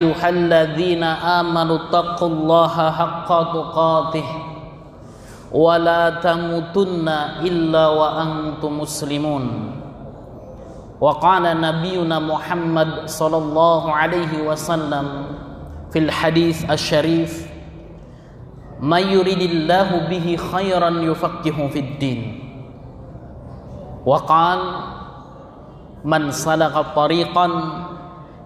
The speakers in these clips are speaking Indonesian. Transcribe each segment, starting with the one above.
ayyuhalladzina amanu taqullaha haqqa tuqatih wa la tamutunna illa wa antum muslimun. Wa qala nabiyyuna Muhammad sallallahu alaihi wasallam fil hadits asy-syarif, may yuridillahu bihi khairan yufaqihu fid din. Wa qala man salaka tariqan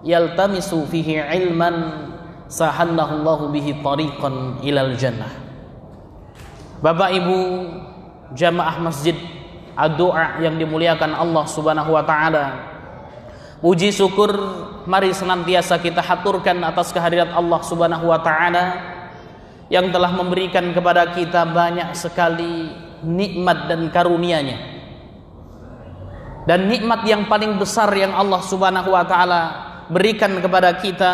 yaltamisu fihi ilman sahallallahu bihi tariqan ilal jannah. Bapak Ibu jamaah masjid ad-du'a yang dimuliakan Allah Subhanahu wa taala, puji syukur mari senantiasa kita haturkan atas kehadirat Allah Subhanahu wa taala yang telah memberikan kepada kita banyak sekali nikmat dan karunia-Nya. Dan nikmat yang paling besar yang Allah Subhanahu wa taala berikan kepada kita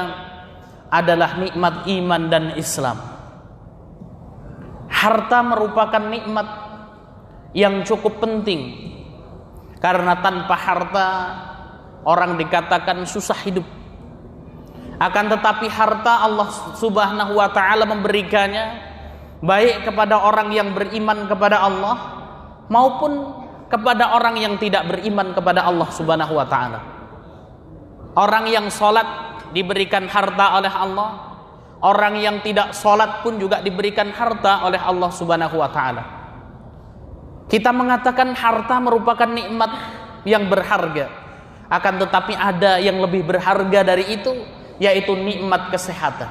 adalah nikmat iman dan Islam. Harta merupakan nikmat yang cukup penting, karena tanpa harta orang dikatakan susah hidup. Akan tetapi harta Allah Subhanahu wa taala memberikannya baik kepada orang yang beriman kepada Allah maupun kepada orang yang tidak beriman kepada Allah Subhanahu wa taala. Orang yang sholat diberikan harta oleh Allah, orang yang tidak sholat pun juga diberikan harta oleh Allah Subhanahu wa taala. Kita mengatakan harta merupakan nikmat yang berharga, akan tetapi ada yang lebih berharga dari itu, yaitu nikmat kesehatan.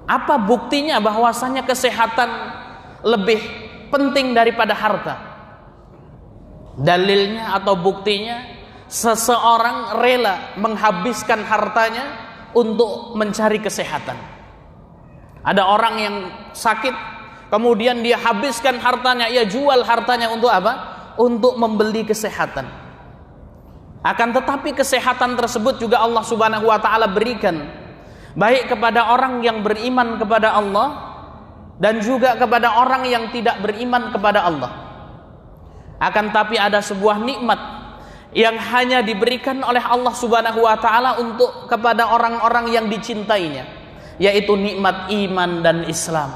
Apa buktinya bahwasanya kesehatan lebih penting daripada harta? Dalilnya atau buktinya, seseorang rela menghabiskan hartanya untuk mencari kesehatan. Ada orang yang sakit, kemudian dia habiskan hartanya, ia jual hartanya untuk apa? Untuk membeli kesehatan. Akan tetapi kesehatan tersebut juga Allah Subhanahu wa taala berikan baik kepada orang yang beriman kepada Allah dan juga kepada orang yang tidak beriman kepada Allah. Akan tetapi ada sebuah nikmat yang hanya diberikan oleh Allah Subhanahu wa taala untuk kepada orang-orang yang dicintainya, yaitu nikmat iman dan Islam.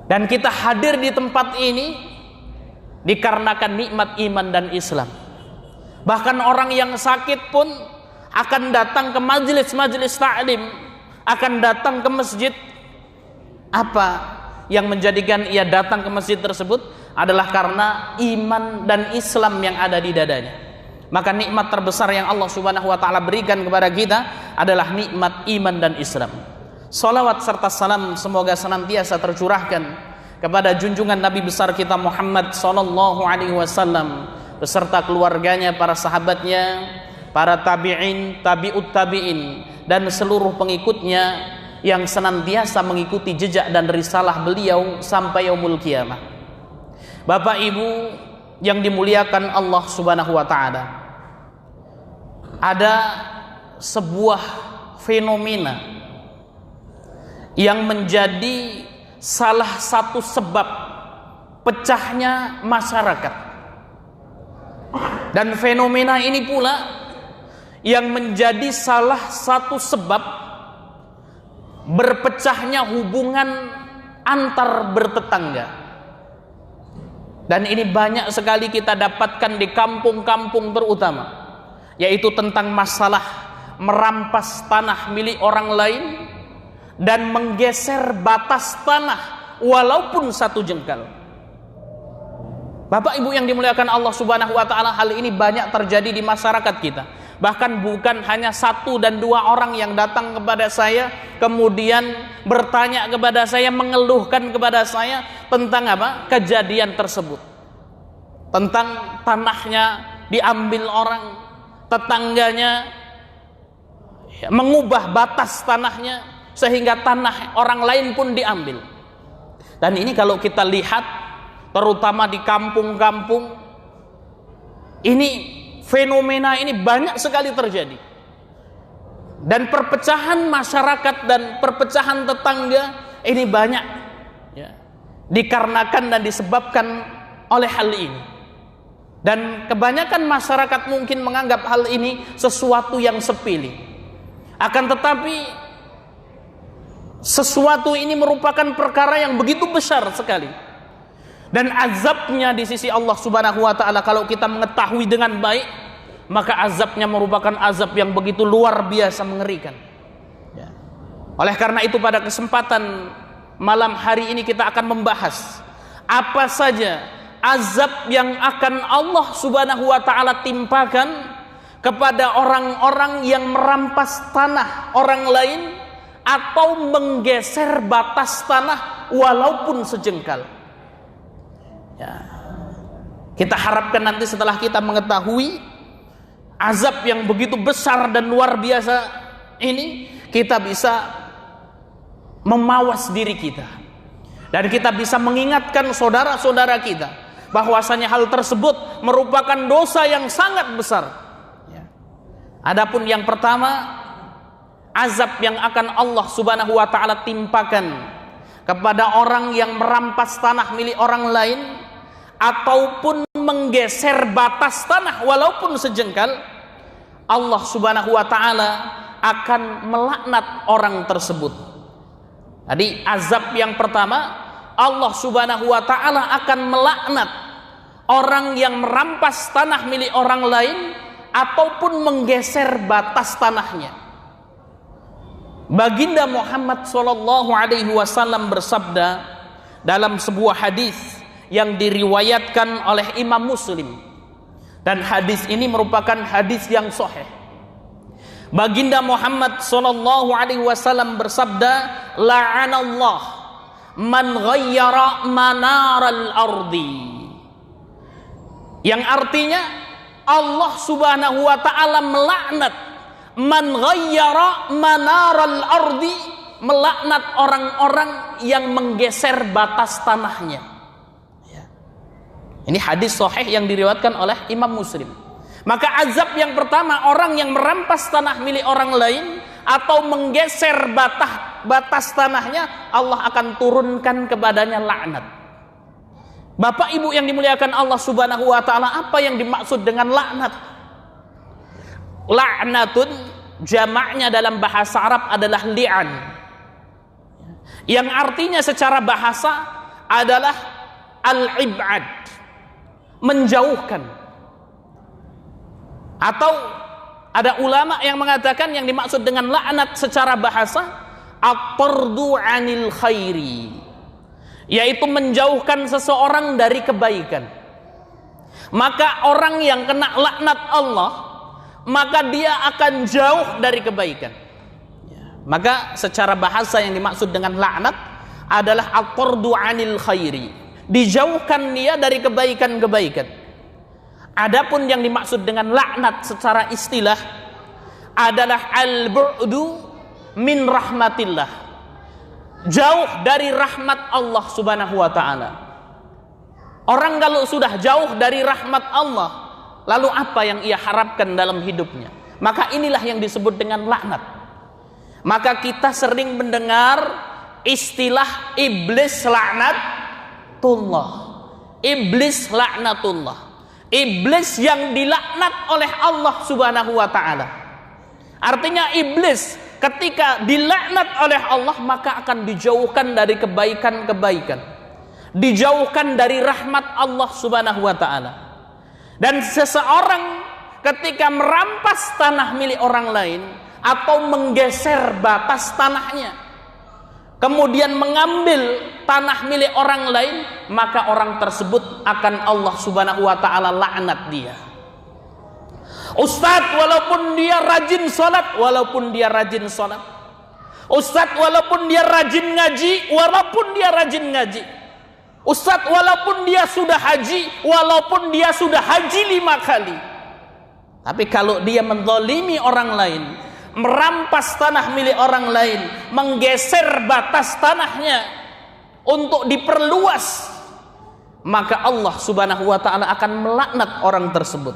Dan kita hadir di tempat ini dikarenakan nikmat iman dan Islam. Bahkan orang yang sakit pun akan datang ke majelis-majelis ta'lim, akan datang ke masjid. Apa yang menjadikan ia datang ke masjid tersebut adalah karena iman dan Islam yang ada di dadanya. Maka nikmat terbesar yang Allah Subhanahu wa taala berikan kepada kita adalah nikmat iman dan Islam. Salawat serta salam semoga senantiasa tercurahkan kepada junjungan Nabi besar kita Muhammad sallallahu alaihi wasallam beserta keluarganya, para sahabatnya, para tabi'in, tabi'ut tabi'in, dan seluruh pengikutnya yang senantiasa mengikuti jejak dan risalah beliau sampai yaumul qiyamah. Bapak Ibu yang dimuliakan Allah Subhanahu wa taala, ada sebuah fenomena yang menjadi salah satu sebab pecahnya masyarakat. Dan fenomena ini pula yang menjadi salah satu sebab berpecahnya hubungan antar bertetangga. Dan ini banyak sekali kita dapatkan di kampung-kampung terutama, yaitu tentang masalah merampas tanah milik orang lain dan menggeser batas tanah walaupun satu jengkal. Bapak Ibu yang dimuliakan Allah Subhanahu wa taala, hal ini banyak terjadi di masyarakat kita. Bahkan bukan hanya satu dan dua orang yang datang kepada saya kemudian bertanya kepada saya, mengeluhkan kepada saya tentang apa? Kejadian tersebut. Tentang tanahnya diambil orang, tetangganya mengubah batas tanahnya sehingga tanah orang lain pun diambil. Dan ini kalau kita lihat terutama di kampung-kampung, ini fenomena ini banyak sekali terjadi. Dan perpecahan masyarakat dan perpecahan tetangga ini banyak ya, dikarenakan dan disebabkan oleh hal ini. Dan kebanyakan masyarakat mungkin menganggap hal ini sesuatu yang sepele. Akan tetapi sesuatu ini merupakan perkara yang begitu besar sekali. Dan azabnya di sisi Allah Subhanahu wa taala kalau kita mengetahui dengan baik, maka azabnya merupakan azab yang begitu luar biasa mengerikan. Ya. Oleh karena itu pada kesempatan malam hari ini kita akan membahas apa saja azab yang akan Allah Subhanahu wa taala timpakan kepada orang-orang yang merampas tanah orang lain atau menggeser batas tanah walaupun sejengkal. Ya. Kita harapkan nanti setelah kita mengetahui azab yang begitu besar dan luar biasa ini, kita bisa memawas diri kita dan kita bisa mengingatkan saudara-saudara kita bahwasanya hal tersebut merupakan dosa yang sangat besar. Ya. Adapun yang pertama, azab yang akan Allah Subhanahu wa taala timpakan kepada orang yang merampas tanah milik orang lain ataupun menggeser batas tanah walaupun sejengkal, Allah Subhanahu wa taala akan melaknat orang tersebut. Jadi azab yang pertama, Allah Subhanahu wa taala akan melaknat orang yang merampas tanah milik orang lain ataupun menggeser batas tanahnya. Baginda Muhammad sallallahu alaihi wasallam bersabda dalam sebuah hadis yang diriwayatkan oleh Imam Muslim, dan hadis ini merupakan hadis yang sahih. Baginda Muhammad sallallahu alaihi wasallam bersabda, la'anallah man ghayyara manaral ardi, yang artinya Allah Subhanahu wa taala melaknat man ghayyara manaral ardi, melaknat orang-orang yang menggeser batas tanahnya. Ini hadis sahih yang diriwayatkan oleh Imam Muslim. Maka azab yang pertama, orang yang merampas tanah milik orang lain atau menggeser batas tanahnya, Allah akan turunkan kepadanya laknat. Bapak Ibu yang dimuliakan Allah Subhanahu wa taala, apa yang dimaksud dengan laknat? Laknatun jamaknya dalam bahasa Arab adalah li'an, yang artinya secara bahasa adalah al-ib'ad, menjauhkan. Atau ada ulama yang mengatakan yang dimaksud dengan laknat secara bahasa at-tardu 'anil khairi, yaitu menjauhkan seseorang dari kebaikan. Maka orang yang kena laknat Allah, maka dia akan jauh dari kebaikan. Maka secara bahasa yang dimaksud dengan laknat adalah at-tardu 'anil khairi, dijauhkan dia dari kebaikan-kebaikan. Adapun yang dimaksud dengan laknat secara istilah adalah al-bu'du min rahmatillah, jauh dari rahmat Allah Subhanahu wa taala. Orang kalau sudah jauh dari rahmat Allah, lalu apa yang ia harapkan dalam hidupnya? Maka inilah yang disebut dengan laknat. Maka kita sering mendengar istilah iblis laknatullah. Iblis laknatullah. Iblis yang dilaknat oleh Allah Subhanahu wa taala. Artinya iblis ketika dilaknat oleh Allah maka akan dijauhkan dari kebaikan-kebaikan, dijauhkan dari rahmat Allah Subhanahu wa taala. Dan seseorang ketika merampas tanah milik orang lain atau menggeser batas tanahnya, kemudian mengambil tanah milik orang lain, maka orang tersebut akan Allah Subhanahu wa taala laknat dia. Ustadz walaupun dia rajin salat, walaupun dia rajin salat. Ustadz walaupun dia rajin ngaji, walaupun dia rajin ngaji. Ustadz walaupun dia sudah haji, walaupun dia sudah haji 5 kali. Tapi kalau dia menzalimi orang lain, merampas tanah milik orang lain, menggeser batas tanahnya untuk diperluas, maka Allah Subhanahu wa taala akan melaknat orang tersebut.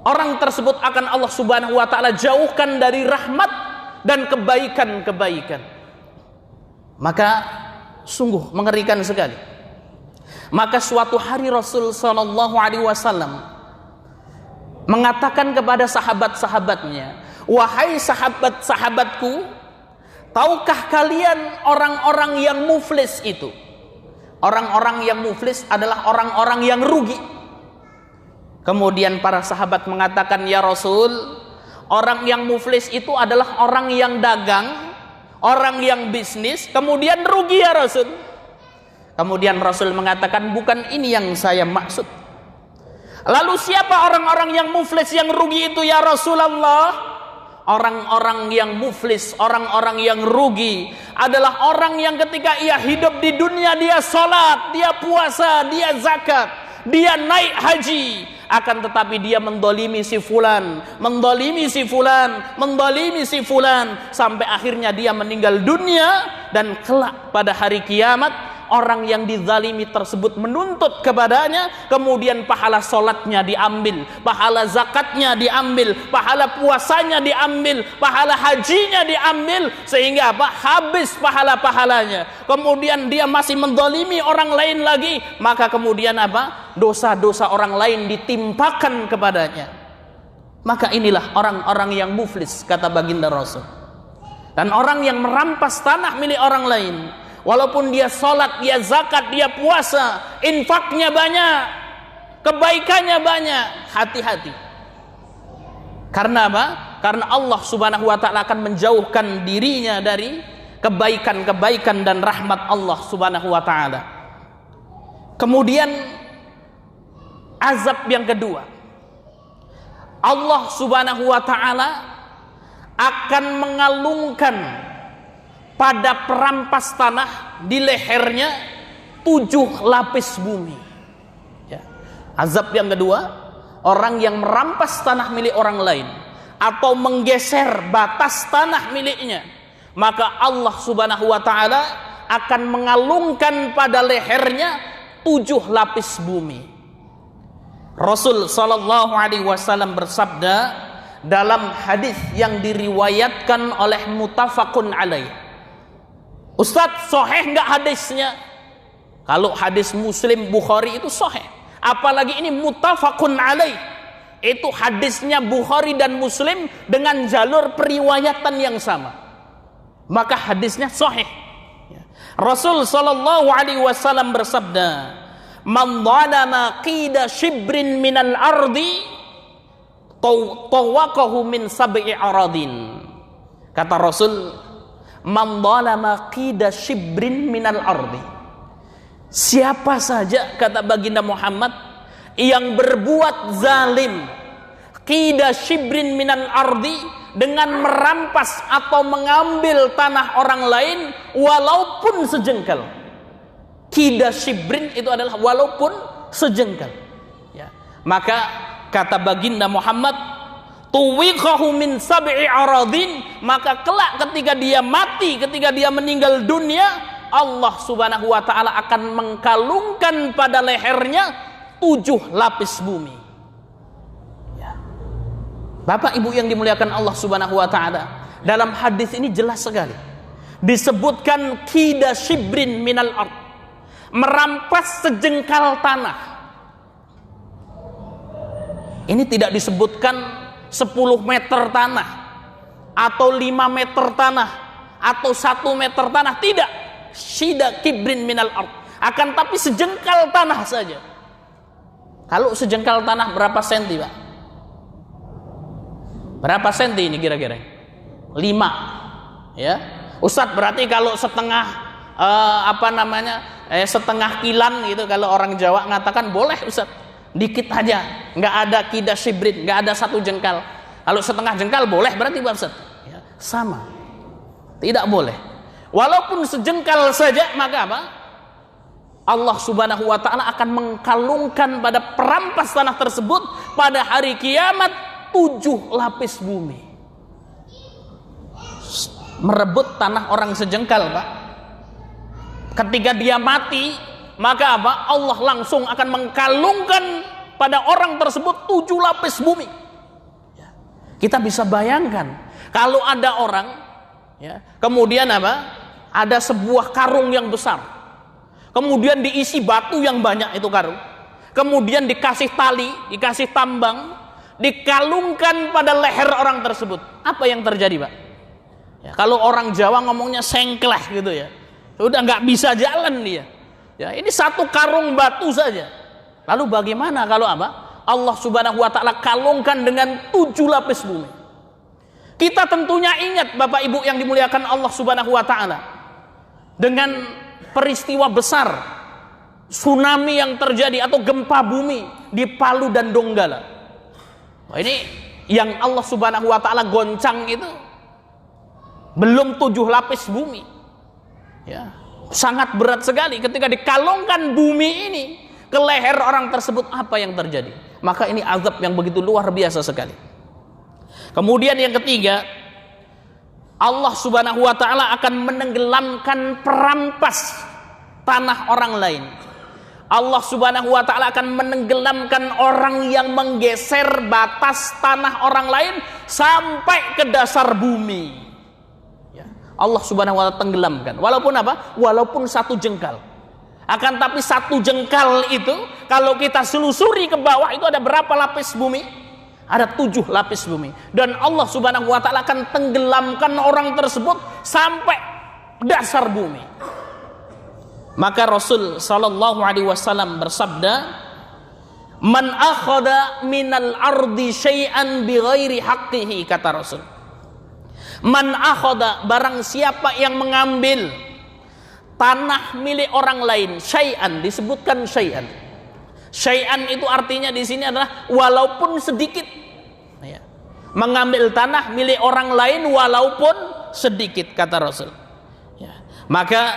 Orang tersebut akan Allah Subhanahu wa taala jauhkan dari rahmat dan kebaikan-kebaikan. Maka sungguh mengerikan sekali. Maka suatu hari Rasul sallallahu alaihi wasallam mengatakan kepada sahabat-sahabatnya, "Wahai sahabat-sahabatku, tahukah kalian orang-orang yang muflis itu?" Orang-orang yang muflis adalah orang-orang yang rugi. Kemudian para sahabat mengatakan, "Ya Rasul, orang yang muflis itu adalah orang yang dagang, orang yang bisnis, kemudian rugi ya Rasul." Kemudian Rasul mengatakan, "Bukan ini yang saya maksud." Lalu siapa orang-orang yang muflis yang rugi itu ya Rasulullah? Orang-orang yang muflis, orang-orang yang rugi adalah orang yang ketika ia hidup di dunia dia salat, dia puasa, dia zakat, dia naik haji, akan tetapi dia mendolimi si fulan, mendolimi si fulan, mendolimi si fulan, sampai akhirnya dia meninggal dunia. Dan kelak pada hari kiamat orang yang dizalimi tersebut menuntut kepadanya, kemudian pahala solatnya diambil, pahala zakatnya diambil, pahala puasanya diambil, pahala hajinya diambil, sehingga apa? Habis pahala-pahalanya. Kemudian dia masih mendolimi orang lain lagi, maka kemudian apa? Dosa-dosa orang lain ditimpakan kepadanya. Maka inilah orang-orang yang muflis, kata baginda Rasul. Dan orang yang merampas tanah milik orang lain, walaupun dia sholat, dia zakat, dia puasa, infaknya banyak, kebaikannya banyak, hati-hati. Karena apa? Karena Allah subhanahu wa ta'ala akan menjauhkan dirinya dari kebaikan-kebaikan dan rahmat Allah subhanahu wa ta'ala. Kemudian azab yang kedua, Allah subhanahu wa ta'ala akan mengalungkan pada perampas tanah di lehernya 7 lapis bumi. Ya. Azab yang kedua, orang yang merampas tanah milik orang lain atau menggeser batas tanah miliknya, maka Allah subhanahu wa ta'ala akan mengalungkan pada lehernya 7 lapis bumi. Rasul sallallahu alaihi wasallam bersabda dalam hadis yang diriwayatkan oleh muttafaqun alaih. Ustaz, sahih enggak hadisnya? Kalau hadis Muslim, Bukhari itu sahih. Apalagi ini muttafaqun alaih. Itu hadisnya Bukhari dan Muslim dengan jalur periwayatan yang sama. Maka hadisnya sahih. Rasul sallallahu alaihi wasallam bersabda, "Man dhalama qida shibrin minal ardi tawaqahu min sab'i aradin." Kata Rasul, "Man dhalama qida shibrin minal ardi." Siapa saja, kata baginda Muhammad, yang berbuat zalim qida shibrin minal ardi, dengan merampas atau mengambil tanah orang lain walaupun sejengkal. Qida shibrin itu adalah walaupun sejengkal, ya. Maka kata baginda Muhammad, tuwiqahu min sab'i aradin, maka kelak ketika dia mati, ketika dia meninggal dunia, Allah subhanahu wa ta'ala akan mengkalungkan pada lehernya 7 lapis bumi, ya. Bapak ibu yang dimuliakan Allah subhanahu wa ta'ala, dalam hadis ini jelas sekali disebutkan qida shibrin minal ard, merampas sejengkal tanah. Ini tidak disebutkan 10 meter tanah atau 5 meter tanah atau 1 meter tanah, tidak. Shida kibrin minal ard, akan tapi sejengkal tanah saja. Kalau sejengkal tanah berapa senti, Pak? Berapa senti ini kira-kira? 5, ya. Ustadz, berarti kalau setengah setengah kilan gitu, kalau orang Jawa ngatakan boleh Ustadz, dikit aja, nggak ada qida shibrin, nggak ada 1 jengkal. Kalau setengah jengkal boleh berarti Pak Ustadz, ya, sama, tidak boleh. Walaupun sejengkal saja, maka apa? Allah subhanahu wa ta'ala akan mengkalungkan pada perampas tanah tersebut pada hari kiamat 7 lapis bumi. Merebut tanah orang sejengkal, Pak. Ketika dia mati, maka apa? Allah langsung akan mengkalungkan pada orang tersebut 7 lapis bumi. Ya. Kita bisa bayangkan kalau ada orang, ya, kemudian apa? Ada sebuah karung yang besar. kemudian diisi batu yang banyak itu karung, kemudian dikasih tali, dikasih tambang, dikalungkan pada leher orang tersebut. Apa yang terjadi, Pak? Ya, kalau orang Jawa ngomongnya sengkleh gitu ya, udah nggak bisa jalan dia. Ya, ini satu karung batu saja. Lalu bagaimana kalau apa? Allah Subhanahu wa taala kalungkan dengan 7 lapis bumi. Kita tentunya ingat Bapak Ibu yang dimuliakan Allah Subhanahu wa taala dengan peristiwa besar tsunami yang terjadi atau gempa bumi di Palu dan Donggala. Nah, ini yang Allah Subhanahu wa taala goncang itu belum 7 lapis bumi. Ya, sangat berat sekali ketika dikalungkan bumi ini ke leher orang tersebut. Apa yang terjadi? Maka ini azab yang begitu luar biasa sekali. Kemudian yang ketiga, Allah Subhanahu wa taala akan menenggelamkan perampas tanah orang lain. Allah Subhanahu wa taala akan menenggelamkan orang yang menggeser batas tanah orang lain sampai ke dasar bumi. Allah Subhanahu wa taala tenggelamkan. Walaupun apa? Walaupun 1 jengkal. Akan tapi 1 jengkal itu kalau kita selusuri ke bawah itu ada berapa lapis bumi? Ada 7 lapis bumi. Dan Allah Subhanahu wa taala akan tenggelamkan orang tersebut sampai dasar bumi. Maka Rasul sallallahu alaihi wasallam bersabda, "Man akhadha minal ardi syai'an bighairi haqqihi," kata Rasul. Man akhoda, barang siapa yang mengambil tanah milik orang lain, syai'an, disebutkan syai'an. Syai'an itu artinya di sini adalah walaupun sedikit. Ya. Mengambil tanah milik orang lain walaupun sedikit, kata Rasul. Ya. Maka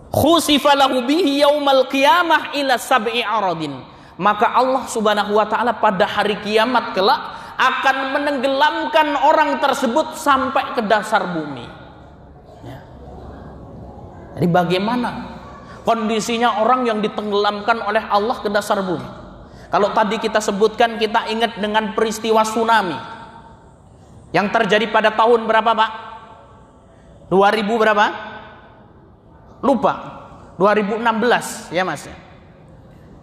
khusifa lahu bihi yaumal qiyamah ila sab'i aradin. Maka Allah Subhanahu wa taala pada hari kiamat kelak akan menenggelamkan orang tersebut sampai ke dasar bumi. Ya. Jadi bagaimana kondisinya orang yang ditenggelamkan oleh Allah ke dasar bumi? Kalau tadi kita sebutkan, kita ingat dengan peristiwa tsunami yang terjadi pada tahun berapa, Pak? 2000 berapa? Lupa. 2016 ya, Mas.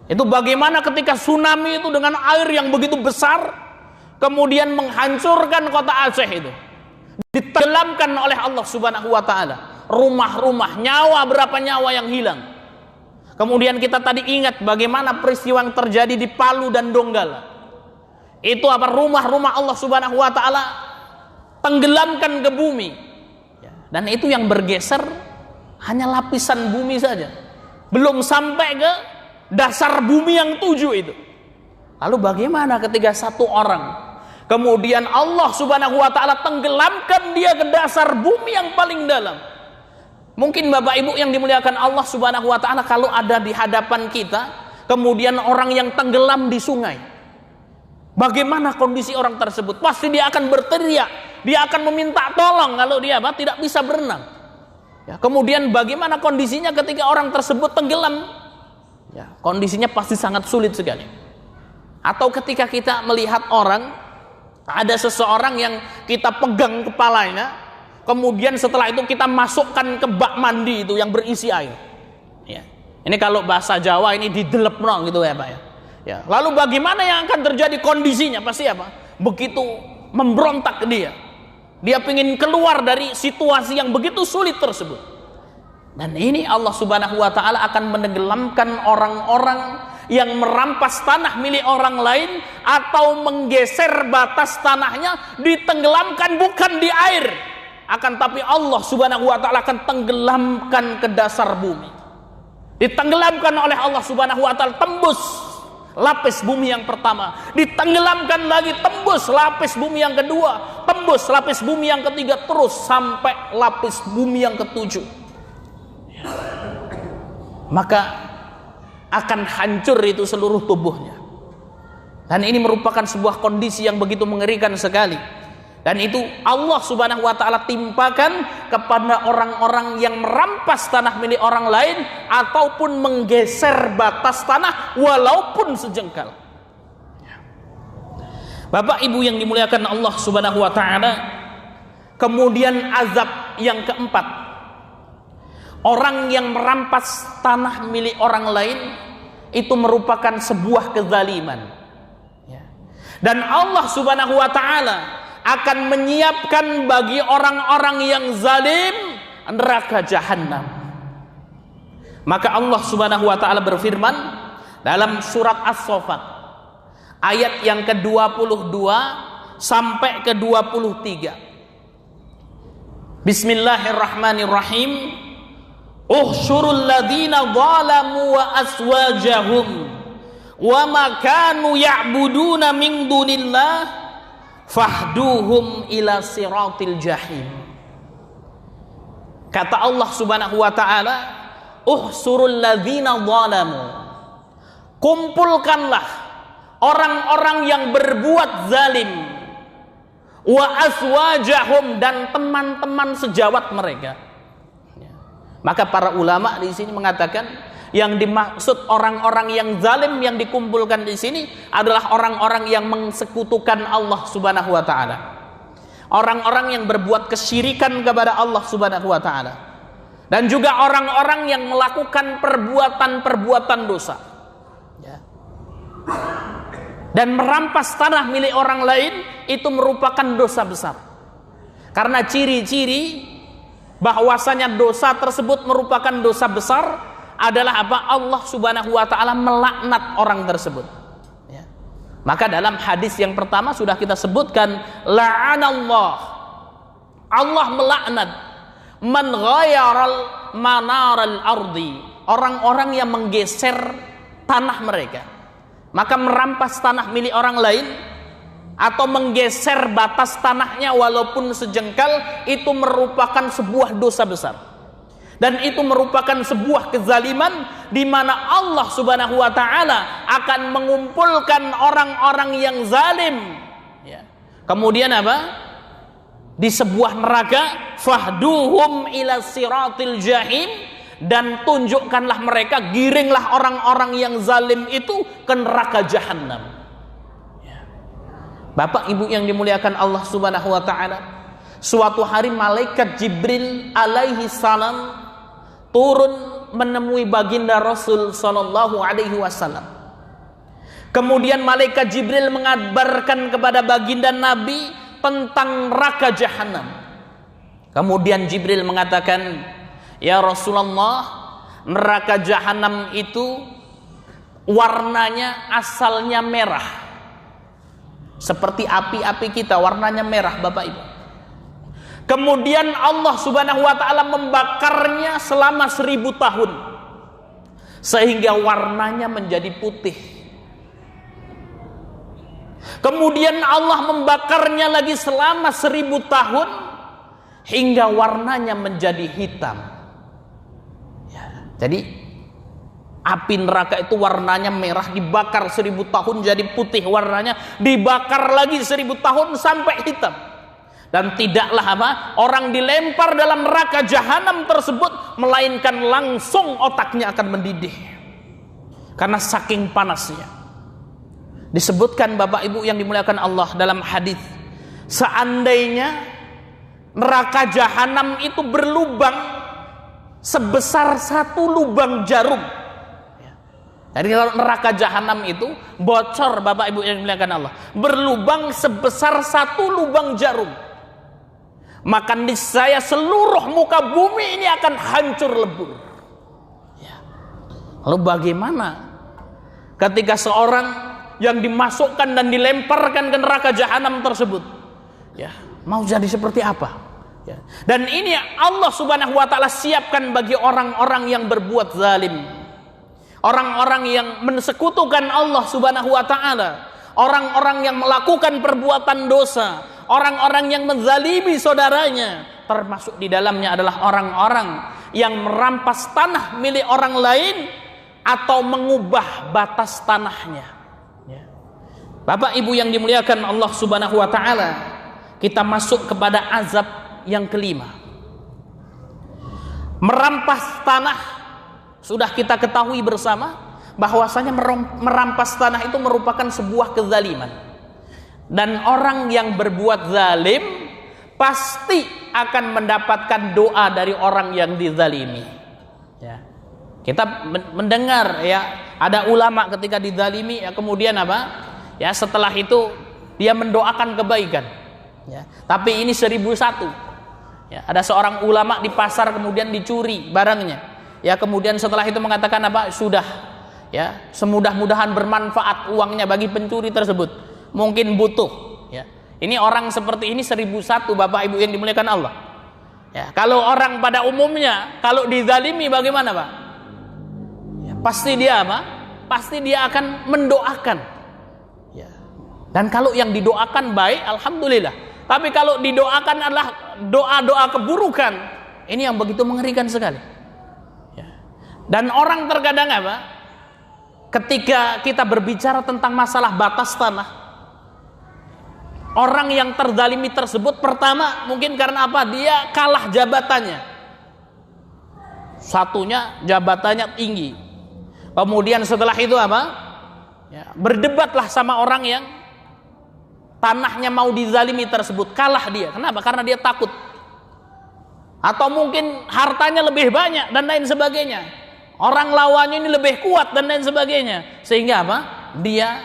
Itu bagaimana ketika tsunami itu dengan air yang begitu besar kemudian menghancurkan kota Aceh itu, ditenggelamkan oleh Allah Subhanahu wa taala. Rumah-rumah, nyawa, berapa nyawa yang hilang. Kemudian kita tadi ingat bagaimana peristiwa yang terjadi di Palu dan Donggala. Itu apa? Rumah-rumah Allah Subhanahu wa taala tenggelamkan ke bumi. Dan itu yang bergeser hanya lapisan bumi saja. Belum sampai ke dasar bumi yang 7 itu. Lalu bagaimana ketika 1 orang kemudian Allah Subhanahu wa taala tenggelamkan dia ke dasar bumi yang paling dalam? Mungkin Bapak Ibu yang dimuliakan Allah Subhanahu wa taala, kalau ada di hadapan kita kemudian orang yang tenggelam di sungai, bagaimana kondisi orang tersebut? Pasti dia akan berteriak, dia akan meminta tolong kalau dia tidak bisa berenang. Ya, kemudian bagaimana kondisinya ketika orang tersebut tenggelam? Ya, kondisinya pasti sangat sulit sekali. Atau ketika kita melihat orang, ada seseorang yang kita pegang kepalanya, kemudian setelah itu kita masukkan ke bak mandi itu yang berisi air. Ya. Ini kalau bahasa Jawa ini didelepno gitu ya, Pak ya. Ya. Lalu bagaimana yang akan terjadi kondisinya? Pasti apa? Begitu memberontak dia. Dia ingin keluar dari situasi yang begitu sulit tersebut. Dan ini Allah Subhanahu wa taala akan menenggelamkan orang-orang yang merampas tanah milik orang lain atau menggeser batas tanahnya, ditenggelamkan bukan di air, akan tapi Allah Subhanahu wa taala akan tenggelamkan ke dasar bumi. Ditenggelamkan oleh Allah Subhanahu wa taala, tembus lapis bumi yang pertama, ditenggelamkan lagi, tembus lapis bumi yang kedua, tembus lapis bumi yang ketiga, terus sampai lapis bumi yang ketujuh. Maka akan hancur itu seluruh tubuhnya. Dan ini merupakan sebuah kondisi yang begitu mengerikan sekali. Dan itu Allah Subhanahu wa taala timpakan kepada orang-orang yang merampas tanah milik orang lain ataupun menggeser batas tanah walaupun sejengkal. Bapak Ibu yang dimuliakan Allah Subhanahu wa taala, kemudian azab yang keempat. Orang yang merampas tanah milik orang lain itu merupakan sebuah kezaliman. Dan Allah Subhanahu wa taala akan menyiapkan bagi orang-orang yang zalim neraka jahanam. Maka Allah Subhanahu wa taala berfirman dalam surat As-Saffat ayat yang ke-22 sampai ke-23. Bismillahirrahmanirrahim. Uhsyurul ladzina zalamu wa aswajahum wa ma kanu ya'buduna min dunillah fahduhum ila siratil jahim. Kata Allah Subhanahu wa taala, uhsyurul ladzina zalamu, kumpulkanlah orang-orang yang berbuat zalim, wa aswajahum, dan teman-teman sejawat mereka. Maka para ulama di sini mengatakan yang dimaksud orang-orang yang zalim yang dikumpulkan di sini adalah orang-orang yang mensekutukan Allah Subhanahu wa taala. Orang-orang yang berbuat kesyirikan kepada Allah Subhanahu wa taala. Dan juga orang-orang yang melakukan perbuatan-perbuatan dosa. Dan merampas tanah milik orang lain itu merupakan dosa besar. Karena ciri-ciri bahwasanya dosa tersebut merupakan dosa besar adalah apa? Allah Subhanahu wa taala melaknat orang tersebut. Maka dalam hadis yang pertama sudah kita sebutkan, la'anallah, Allah melaknat man ghayaral manaral ardi, orang-orang yang menggeser tanah mereka. Maka merampas tanah milik orang lain atau menggeser batas tanahnya walaupun sejengkal itu merupakan sebuah dosa besar. Dan itu merupakan sebuah kezaliman di mana Allah Subhanahu wa taala akan mengumpulkan orang-orang yang zalim. Kemudian apa? Di sebuah neraka, fahduhum ila siratil jahim, dan tunjukkanlah mereka, giringlah orang-orang yang zalim itu ke neraka jahanam. Bapak Ibu yang dimuliakan Allah Subhanahu wa taala, suatu hari malaikat Jibril alaihi salam turun menemui baginda Rasul sallallahu alaihi wasallam. Kemudian malaikat Jibril mengabarkan kepada baginda Nabi tentang neraka jahanam. Kemudian Jibril mengatakan, "Ya Rasulullah, neraka jahanam itu warnanya asalnya merah. Seperti api-api kita, warnanya merah, Bapak Ibu. Kemudian Allah Subhanahu wa taala membakarnya selama 1000 tahun sehingga warnanya menjadi putih. Kemudian Allah membakarnya lagi selama 1000 tahun hingga warnanya menjadi hitam." Jadi api neraka itu warnanya merah, dibakar 1000 tahun jadi putih warnanya, dibakar lagi 1000 tahun sampai hitam. Dan tidaklah apa? Orang dilempar dalam neraka jahanam tersebut melainkan langsung otaknya akan mendidih. Karena saking panasnya. Disebutkan Bapak Ibu yang dimuliakan Allah dalam hadis, seandainya neraka jahanam itu berlubang sebesar 1 lubang jarum. Jadi kalau neraka jahanam itu bocor, Bapak Ibu yang dimuliakan Allah, berlubang sebesar 1 lubang jarum, maka niscaya seluruh muka bumi ini akan hancur lebur. Lalu bagaimana ketika seorang yang dimasukkan dan dilemparkan ke neraka jahanam tersebut, mau jadi seperti apa? Dan ini Allah Subhanahu wa taala siapkan bagi orang-orang yang berbuat zalim. Orang-orang yang mensekutukan Allah Subhanahu wa taala, orang-orang yang melakukan perbuatan dosa, orang-orang yang menzalimi saudaranya, termasuk di dalamnya adalah orang-orang yang merampas tanah milik orang lain atau mengubah batas tanahnya. Bapak Ibu yang dimuliakan Allah Subhanahu wa taala, kita masuk kepada azab yang kelima. Merampas tanah, sudah kita ketahui bersama bahwasanya merampas tanah itu merupakan sebuah kezaliman. Dan orang yang berbuat zalim pasti akan mendapatkan doa dari orang yang dizalimi. Ya. Kita mendengar ya ada ulama ketika dizalimi ya kemudian apa? Ya setelah itu dia mendoakan kebaikan. Ya. Tapi ini 1001. Ya, ada seorang ulama di pasar kemudian dicuri barangnya. Ya kemudian setelah itu mengatakan apa? Sudah. Ya, semudah-mudahan bermanfaat uangnya bagi pencuri tersebut. Mungkin butuh. Ya. Ini orang seperti ini 1001 Bapak Ibu yang dimuliakan Allah. Ya, kalau orang pada umumnya kalau dizalimi bagaimana Pak? Pasti dia apa? Pasti dia akan mendoakan. Ya. Dan kalau yang didoakan baik, alhamdulillah. Tapi kalau didoakan adalah doa-doa keburukan, ini yang begitu mengerikan sekali. Ya. Dan orang terkadang apa? Ketika kita berbicara tentang masalah batas tanah, orang yang terzalimi tersebut pertama mungkin karena apa? Dia kalah jabatannya. Satunya jabatannya tinggi. Kemudian setelah itu apa? Ya, berdebatlah sama orang yang tanahnya mau dizalimi tersebut. Kalah dia. Kenapa? Karena dia takut. Atau mungkin hartanya lebih banyak dan lain sebagainya. Orang lawannya ini lebih kuat dan lain sebagainya. Sehingga apa? Dia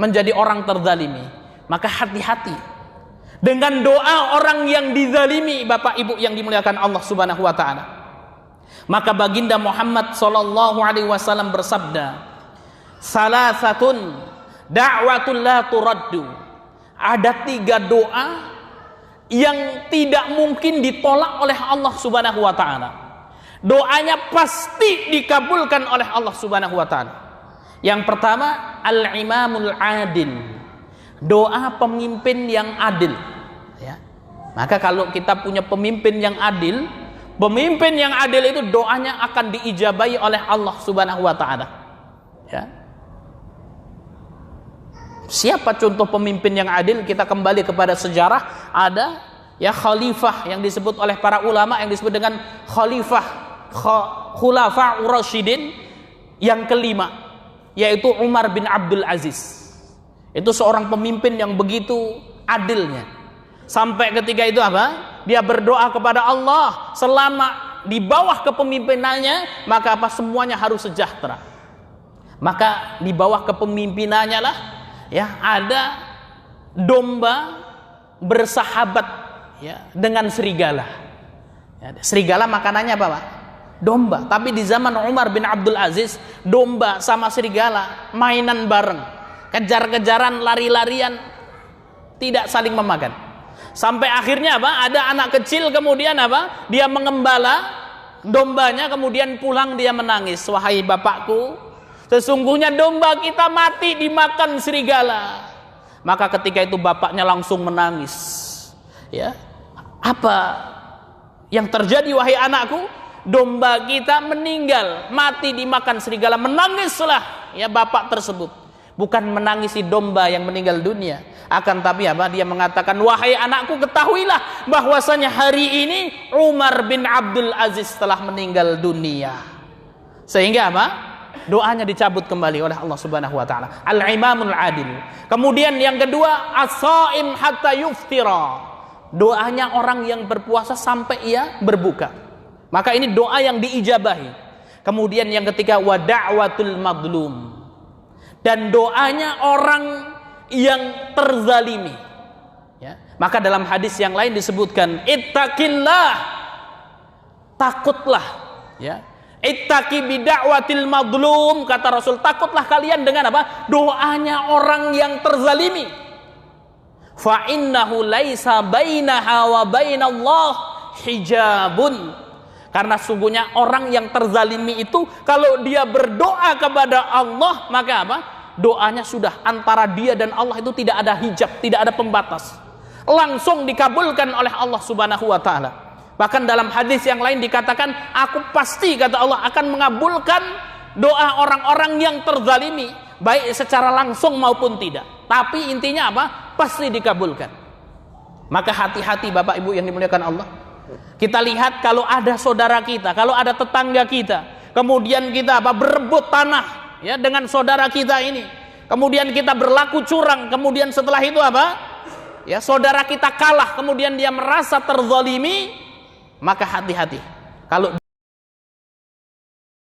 menjadi orang terzalimi. Maka hati-hati dengan doa orang yang dizalimi, Bapak Ibu yang dimuliakan Allah Subhanahu wa taala. Maka baginda Muhammad sallallahu alaihi wasallam bersabda, "Salasatun da'watul la turaddu." Ada 3 doa yang tidak mungkin ditolak oleh Allah Subhanahu wa taala. Doanya pasti dikabulkan oleh Allah Subhanahu wa taala. Yang pertama, al-imamul adil. Doa pemimpin yang adil. Ya. Maka kalau kita punya pemimpin yang adil, pemimpin yang adil itu doanya akan diijabahi oleh Allah Subhanahu wa taala. Ya. Siapa contoh pemimpin yang adil? Kita kembali kepada sejarah. Ada ya khalifah yang disebut oleh para ulama yang disebut dengan khulafa Rasyidin yang kelima, yaitu Umar bin Abdul Aziz. Itu seorang pemimpin yang begitu adilnya. Sampai ketika itu apa? Dia berdoa kepada Allah selama di bawah kepemimpinannya, maka apa? Semuanya harus sejahtera. Maka di bawah kepemimpinannya lah ya ada domba bersahabat ya dengan serigala. Ya, serigala makanannya apa Pak? Domba. Tapi di zaman Umar bin Abdul Aziz, domba sama serigala mainan bareng, kejar-kejaran, lari-larian, tidak saling memakan. Sampai akhirnya apa? Ada anak kecil kemudian apa? Dia mengembala dombanya, kemudian pulang dia menangis. Wahai bapakku, sesungguhnya domba kita mati dimakan serigala. Maka ketika itu bapaknya langsung menangis. Ya, apa yang terjadi wahai anakku? Domba kita meninggal, mati dimakan serigala. Menangislah ya bapak tersebut. Bukan menangisi domba yang meninggal dunia, akan tapi apa? Dia mengatakan, wahai anakku, ketahuilah bahwasanya hari ini Umar bin Abdul Aziz telah meninggal dunia. Sehingga apa? Doanya dicabut kembali oleh Allah Subhanahu wa taala. Al-imamul adil. Kemudian yang kedua, as-shaim hatta yuftira. Doanya orang yang berpuasa sampai ia berbuka. Maka ini doa yang diijabahi. Kemudian yang ketiga, wa da'watul madlum. Dan doanya orang yang terzalimi. Ya. Maka dalam hadis yang lain disebutkan, ittaqillah, takutlah. Ya. Ittaqi bida'watil madlum, kata Rasul, takutlah kalian dengan apa? Doanya orang yang terzalimi. Fa innahu laisa bainaha wa bainallah hijabun. Karena sungguhnya orang yang terzalimi itu kalau dia berdoa kepada Allah, maka apa? Doanya sudah antara dia dan Allah itu tidak ada hijab, tidak ada pembatas. Langsung dikabulkan oleh Allah Subhanahu wa taala. Bahkan dalam hadis yang lain dikatakan, aku pasti, kata Allah, akan mengabulkan doa orang-orang yang terzalimi, baik secara langsung maupun tidak. Tapi intinya apa? Pasti dikabulkan. Maka hati-hati Bapak Ibu yang dimuliakan Allah. Kita lihat kalau ada saudara kita, kalau ada tetangga kita, kemudian kita apa? Berebut tanah ya dengan saudara kita ini, kemudian kita berlaku curang, kemudian setelah itu apa? Ya, saudara kita kalah, kemudian dia merasa terzalimi, maka hati-hati. Kalau